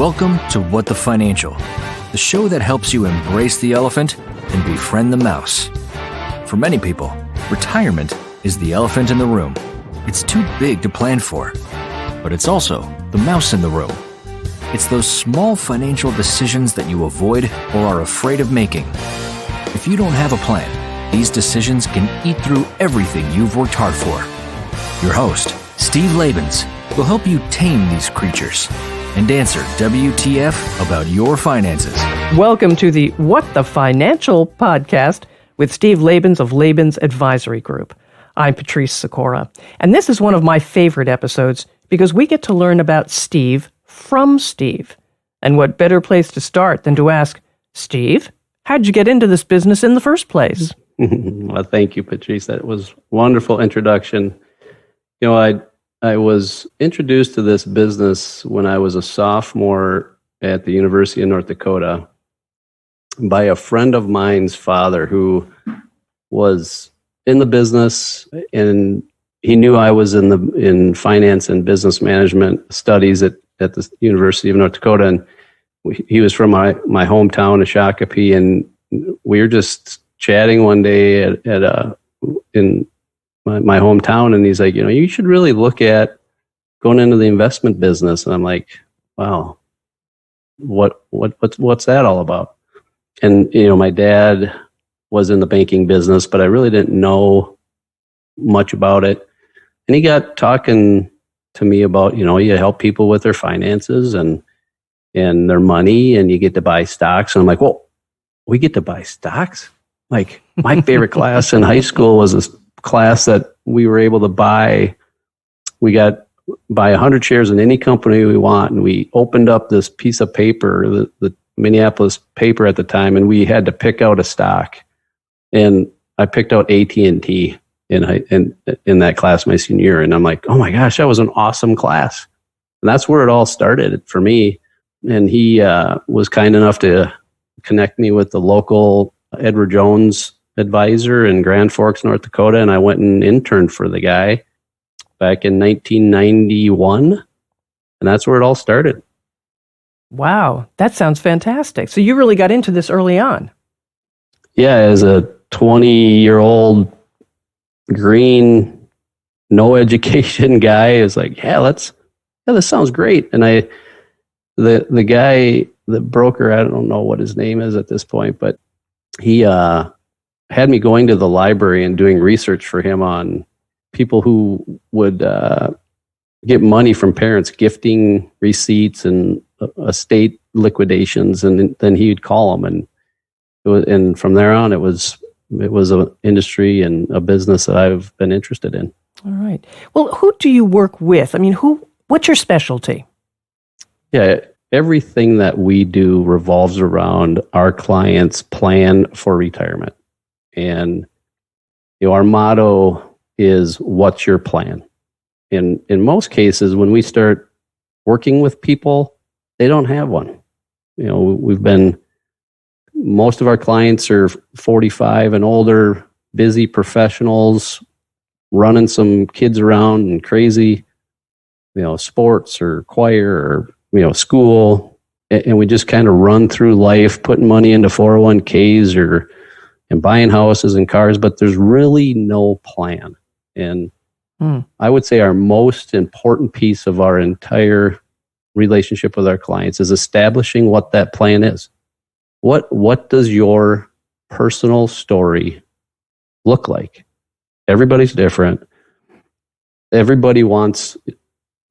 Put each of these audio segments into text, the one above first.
Welcome to What the Financial, the show that helps you embrace the elephant and befriend the mouse. For many people, retirement is the elephant in the room. It's too big to plan for, but it's also the mouse in the room. It's those small financial decisions that you avoid or are afraid of making. If you don't have a plan, these decisions can eat through everything you've worked hard for. Your host, Steve Lebens, will help you tame these creatures and answer WTF about your finances. Welcome to the What the Financial podcast with Steve Lebens of Lebens Advisory Group. I'm Patrice Sikora, and this is one of my favorite episodes because we get to learn about Steve from Steve. And what better place to start than to ask, Steve, how'd you get into this business in the first place? Well, thank you, Patrice. That was a wonderful introduction. You know, I was introduced to this business when I was a sophomore at the University of North Dakota by a friend of mine's father who was in the business, and he knew I was in finance and business management studies at the University of North Dakota, and he was from my hometown of Shakopee, and we were just chatting one day in my hometown, and he's like, you should really look at going into the investment business. And I'm like, wow, what's that all about? And my dad was in the banking business, but I really didn't know much about it. And he got talking to me about, you help people with their finances and their money, and you get to buy stocks. And I'm like, well, we get to buy stocks? Like, my favorite class in high school was a class that we were able to buy. We got buy 100 shares in any company we want, and we opened up this piece of paper, the Minneapolis paper at the time, and we had to pick out a stock. And I picked out AT&T in that class my senior year, and I'm like, oh my gosh, that was an awesome class. And that's where it all started for me. And he was kind enough to connect me with the local Edward Jones advisor in Grand Forks, North Dakota, and I went and interned for the guy back in 1991, and that's where it all started. Wow, that sounds fantastic. So you really got into this early on. Yeah, as a 20-year-old green, no education guy, is like, this sounds great. And the guy, the broker, I don't know what his name is at this point, but he had me going to the library and doing research for him on people who would get money from parents, gifting receipts and estate liquidations, and then he'd call them, and from there on, it was an industry and a business that I've been interested in. All right. Well, who do you work with? I mean, what's your specialty? Yeah, everything that we do revolves around our clients' plan for retirement. And our motto is, what's your plan? And in most cases, when we start working with people, they don't have one. Most of our clients are 45 and older, busy professionals, running some kids around and crazy, sports or choir or, school. And we just kind of run through life, putting money into 401ks and buying houses and cars, but there's really no plan. And I would say our most important piece of our entire relationship with our clients is establishing what that plan is. What does your personal story look like? Everybody's different. Everybody wants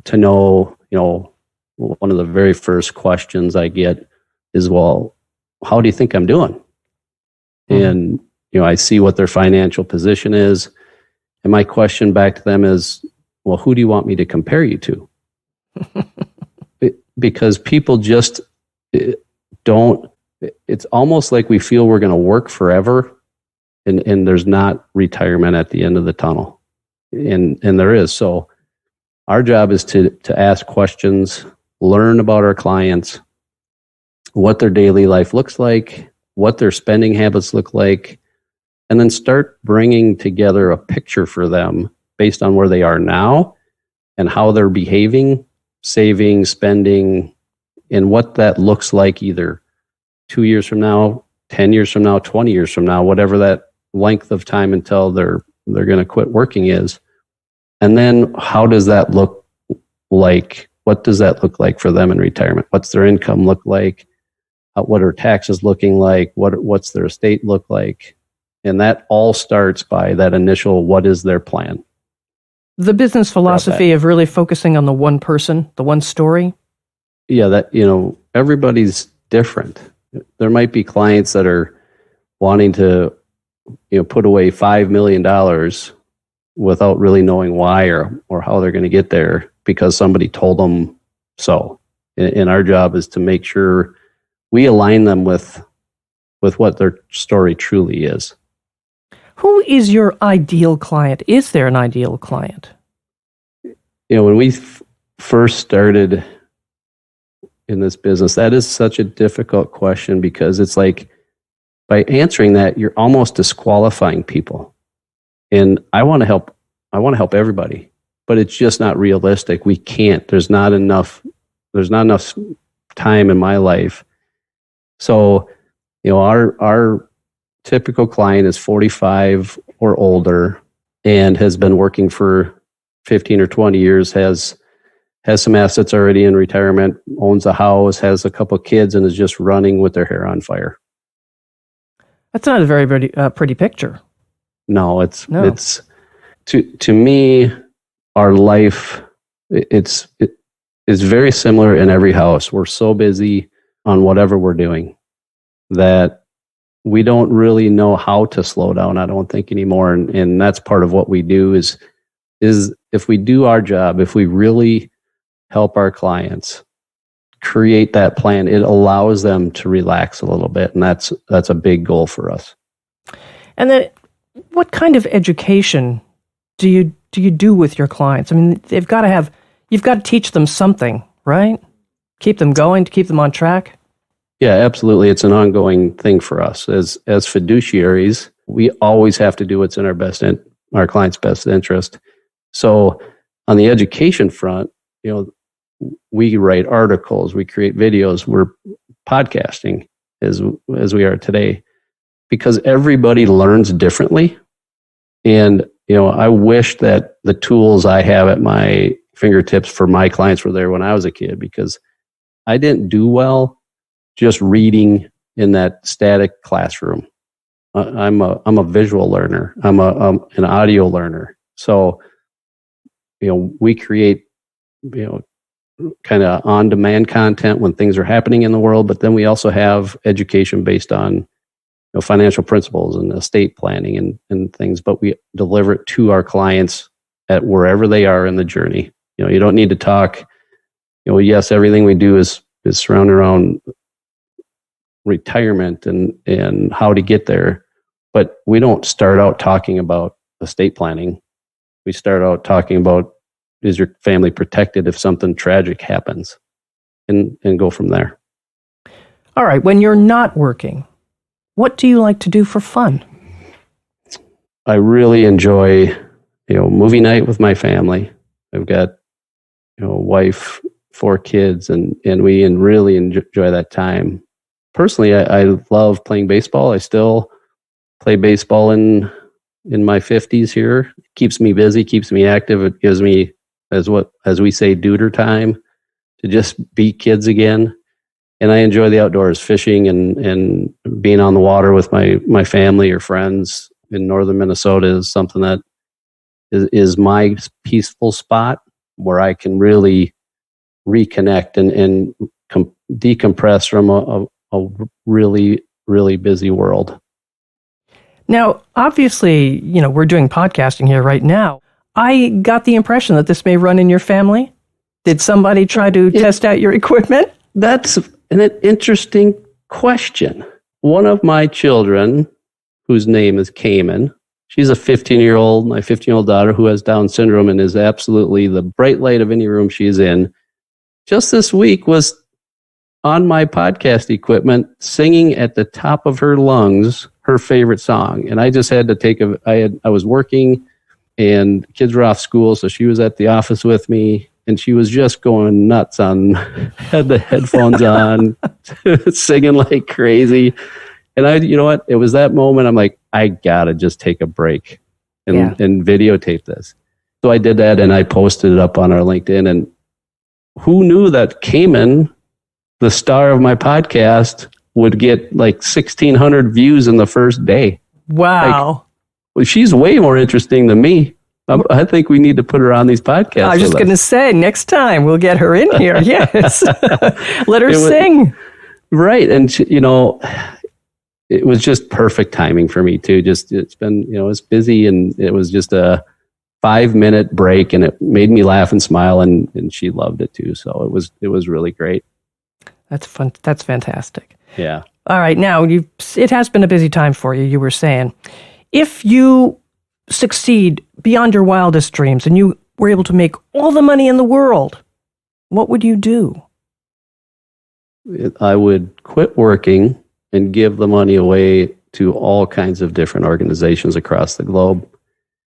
to know, one of the very first questions I get is, well, how do you think I'm doing? And, I see what their financial position is. And my question back to them is, well, who do you want me to compare you to? Because people just don't, it's almost like we feel we're going to work forever, and there's not retirement at the end of the tunnel. And there is. So our job is to ask questions, learn about our clients, what their daily life looks like, what their spending habits look like, and then start bringing together a picture for them based on where they are now and how they're behaving, saving, spending, and what that looks like either 2 years from now, 10 years from now, 20 years from now, whatever that length of time until they're going to quit working is. And then how does that look like? What does that look like for them in retirement? What's their income look like? What are taxes looking like? What's their estate look like? And that all starts by that initial, what is their plan? The business philosophy of really focusing on the one person, the one story. Yeah, that, everybody's different. There might be clients that are wanting to, put away $5 million without really knowing why or how they're going to get there because somebody told them so. And our job is to make sure we align them with what their story truly is. Who is your ideal client? Is there an ideal client? When we first started in this business, that is such a difficult question because it's like by answering that, you're almost disqualifying people. And I want to help everybody, but it's just not realistic. We can't. There's not enough time in my life. So, our typical client is 45 or older and has been working for 15 or 20 years, has some assets already in retirement, owns a house, has a couple of kids, and is just running with their hair on fire. That's not a very pretty picture. No, it's to me, our life, it's very similar in every house. We're so busy on whatever we're doing that we don't really know how to slow down, I don't think, anymore. And that's part of what we do is if we do our job, if we really help our clients create that plan, it allows them to relax a little bit. And that's a big goal for us. And then what kind of education do you do with your clients? I mean, you've got to teach them something, right? Keep them going, to keep them on track. Yeah, absolutely. It's an ongoing thing for us as fiduciaries. We always have to do what's in our client's best interest. So on the education front, we write articles, we create videos, we're podcasting as we are today because everybody learns differently. And, I wish that the tools I have at my fingertips for my clients were there when I was a kid because I didn't do well just reading in that static classroom. I'm a visual learner. I'm an audio learner. So, we create, kind of on-demand content when things are happening in the world, but then we also have education based on financial principles and estate planning and things, but we deliver it to our clients at wherever they are in the journey. You don't need to talk, yes, everything we do is surrounded around retirement and how to get there, but we don't start out talking about estate planning. We start out talking about, is your family protected if something tragic happens, and go from there. All right. When you're not working, what do you like to do for fun? I really enjoy, movie night with my family. I've got, a wife, 4 kids, and we really enjoy that time. Personally, I love playing baseball. I still play baseball in my 50s here. It keeps me busy, keeps me active. It gives me, as we say, duder time to just be kids again. And I enjoy the outdoors, fishing and being on the water with my family or friends in northern Minnesota is something that is my peaceful spot where I can really reconnect and decompress from a really, really busy world. Now, obviously, we're doing podcasting here right now. I got the impression that this may run in your family. Did somebody try to test out your equipment? That's an interesting question. One of my children, whose name is Cayman, she's a 15-year-old, my 15-year-old daughter who has Down syndrome and is absolutely the bright light of any room she's in, just this week was on my podcast equipment singing at the top of her lungs her favorite song. And I just had to I was working and kids were off school, so she was at the office with me and she was just going nuts had the headphones on, singing like crazy. And you know what? It was that moment. I'm like, I gotta just take a break and videotape this. So I did that, and I posted it up on our LinkedIn. And who knew that Cayman, the star of my podcast, would get like 1,600 views in the first day. Wow. Like, well, she's way more interesting than me. I think we need to put her on these podcasts. I was just going to say, next time we'll get her in here. Yes. Let her sing. Right. And, it was just perfect timing for me too. It's been, it's busy, and it was just a 5-minute break, and it made me laugh and smile, and she loved it too. So it was really great. That's fun. That's fantastic. Yeah. All right. Now, it has been a busy time for you, you were saying. If you succeed beyond your wildest dreams and you were able to make all the money in the world, what would you do? I would quit working and give the money away to all kinds of different organizations across the globe.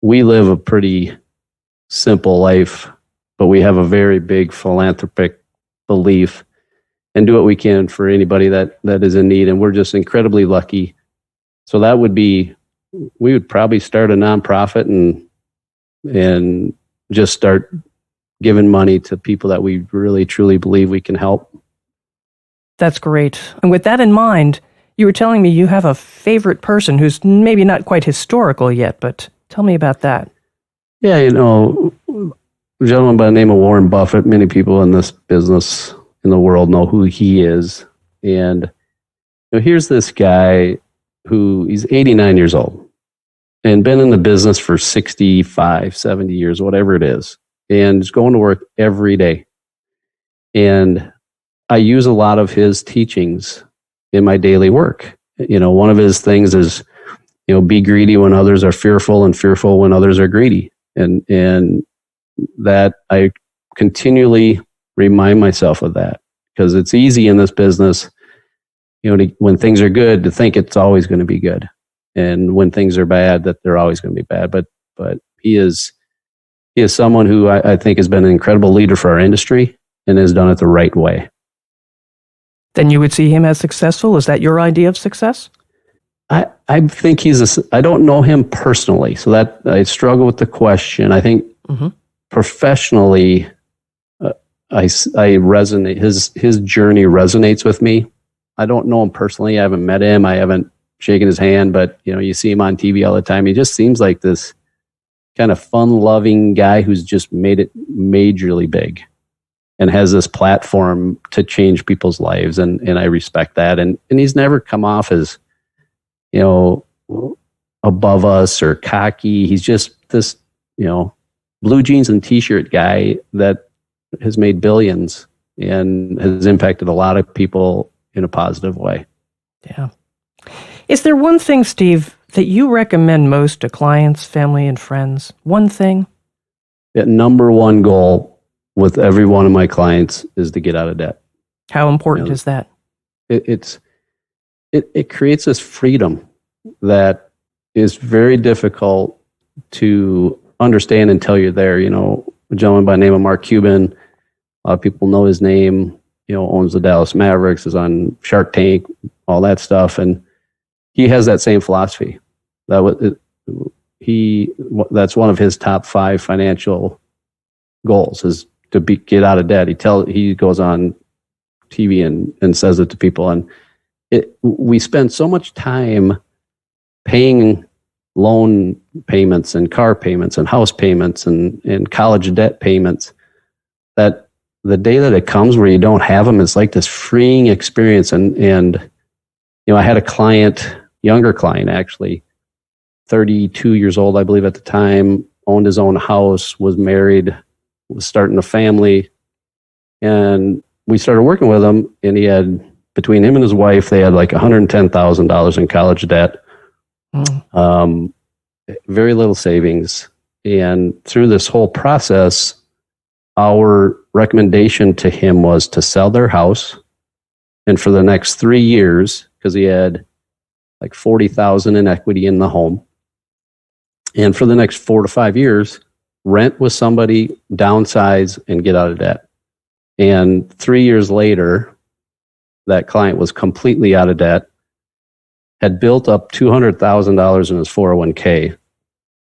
We live a pretty simple life, but we have a very big philanthropic belief, and do what we can for anybody that is in need. And we're just incredibly lucky. So that would be, we would probably start a nonprofit and just start giving money to people that we really, truly believe we can help. That's great. And with that in mind, you were telling me you have a favorite person who's maybe not quite historical yet, but tell me about that. Yeah, a gentleman by the name of Warren Buffett. Many people in this business in the world know who he is. And here's this guy he's 89 years old and been in the business for 65, 70 years, whatever it is, and is going to work every day. And I use a lot of his teachings in my daily work. One of his things is, be greedy when others are fearful, and fearful when others are greedy. And that I continually remind myself of that, because it's easy in this business, when things are good, to think it's always going to be good. And when things are bad, that they're always going to be bad. But he is someone who I think has been an incredible leader for our industry and has done it the right way. Then you would see him as successful? Is that your idea of success? I think I don't know him personally, so that I struggle with the question. I think professionally, I resonate. His journey resonates with me. I don't know him personally. I haven't met him. I haven't shaken his hand, but you see him on TV all the time. He just seems like this kind of fun-loving guy who's just made it majorly big and has this platform to change people's lives, and I respect that. And he's never come off as above us or cocky. He's just this blue jeans and t-shirt guy that has made billions and has impacted a lot of people in a positive way. Yeah. Is there one thing, Steve, that you recommend most to clients, family, and friends? One thing? That number one goal with every one of my clients is to get out of debt. How important is that? It creates this freedom that is very difficult to understand until you're there. A gentleman by the name of Mark Cuban, a lot of people know his name, owns the Dallas Mavericks, is on Shark Tank, all that stuff. And he has that same philosophy. That's one of his top 5 financial goals, is to get out of debt. He goes on TV and says it to people. And we spend so much time paying loan payments and car payments and house payments and college debt payments that the day that it comes where you don't have them, it's like this freeing experience. And I had a younger client actually, 32 years old, I believe at the time, owned his own house, was married, was starting a family. And we started working with him, and he had, between him and his wife, they had like $110,000 in college debt. Very little savings. And through this whole process, our recommendation to him was to sell their house. And for the next 3 years, because he had like $40,000 in equity in the home. And for the next 4 to 5 years, rent with somebody, downsize, and get out of debt. And 3 years later, that client was completely out of debt, had built up $200,000 in his 401k,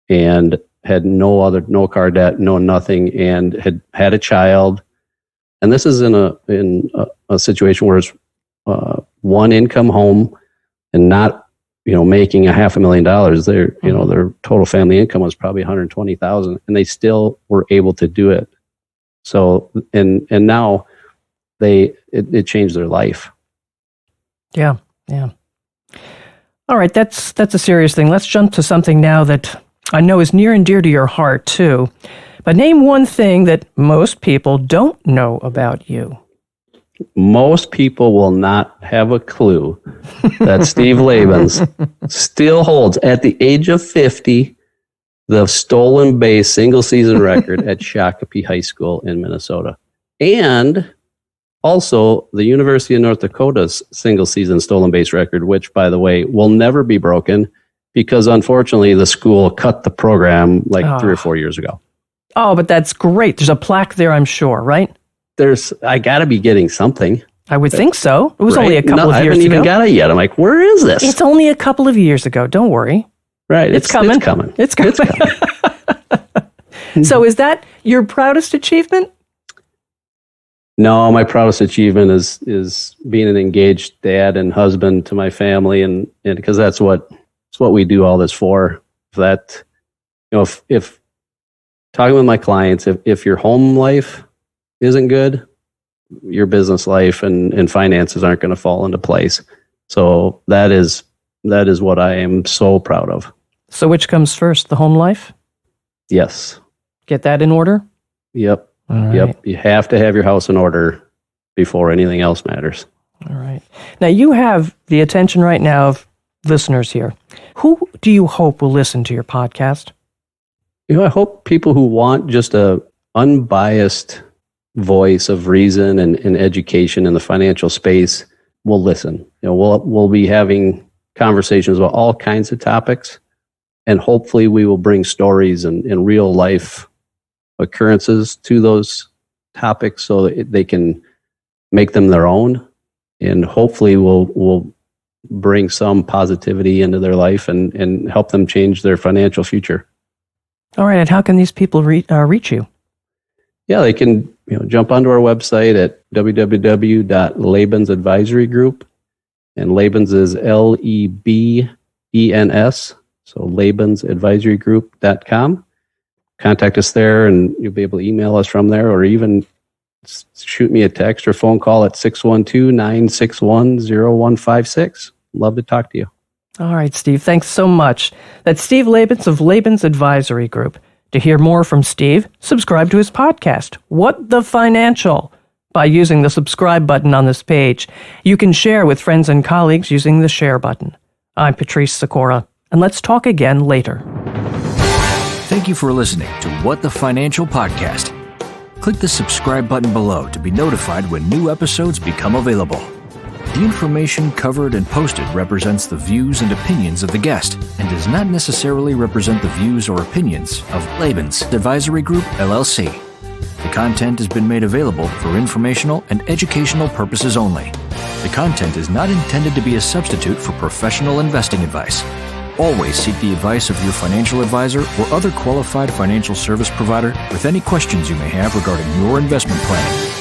and had no car debt, no nothing, and had a child. And this is in a situation where it's one income home and not making $500,000. Their total family income was probably $120,000, and they still were able to do it. So and now it changed their life. Yeah. All right, that's a serious thing. Let's jump to something now that I know is near and dear to your heart too. But name one thing that most people don't know about you. Most people will not have a clue that Steve Lebens still holds, at the age of 50, the stolen base single season record at Shakopee High School in Minnesota. And also the University of North Dakota's single season stolen base record, which, by the way, will never be broken because, unfortunately, the school cut the program 3 or 4 years ago. Oh, but that's great. There's a plaque there, I'm sure, right? I got to be getting something. I would think so. It was only a couple of years ago. I haven't even got it yet. I'm like, where is this? It's only a couple of years ago. Don't worry. Right. It's coming. It's coming. So is that your proudest achievement? No, my proudest achievement is being an engaged dad and husband to my family, and because that's what we do all this for. That, if talking with my clients, if your home life isn't good, your business life and finances aren't going to fall into place. So that is what I am so proud of. So which comes first, the home life? Yes. Get that in order? Yep. Right. Yep. You have to have your house in order before anything else matters. All right. Now you have the attention right now of listeners here. Who do you hope will listen to your podcast? I hope people who want just a unbiased voice of reason and education in the financial space will listen. We'll be having conversations about all kinds of topics, and hopefully we will bring stories and real life occurrences to those topics so that they can make them their own, and hopefully we'll bring some positivity into their life and help them change their financial future. All right, and how can these people reach you? Yeah, they can jump onto our website at www.Lebens Advisory Group, and Lebens is Lebens, so lebensadvisorygroup.com. Contact us there, and you'll be able to email us from there, or even shoot me a text or phone call at 612-961-0156. Love to talk to you. All right, Steve, thanks so much. That's Steve Lebens of Lebens Advisory Group. To hear more from Steve, subscribe to his podcast, What the Financial, by using the subscribe button on this page. You can share with friends and colleagues using the share button. I'm Patrice Sikora, and let's talk again later. Thank you for listening to What the Financial Podcast. Click the subscribe button below to be notified when new episodes become available. The information covered and posted represents the views and opinions of the guest and does not necessarily represent the views or opinions of Lebens Advisory Group LLC. The content has been made available for informational and educational purposes only. The content is not intended to be a substitute for professional investing advice. Always seek the advice of your financial advisor or other qualified financial service provider with any questions you may have regarding your investment planning.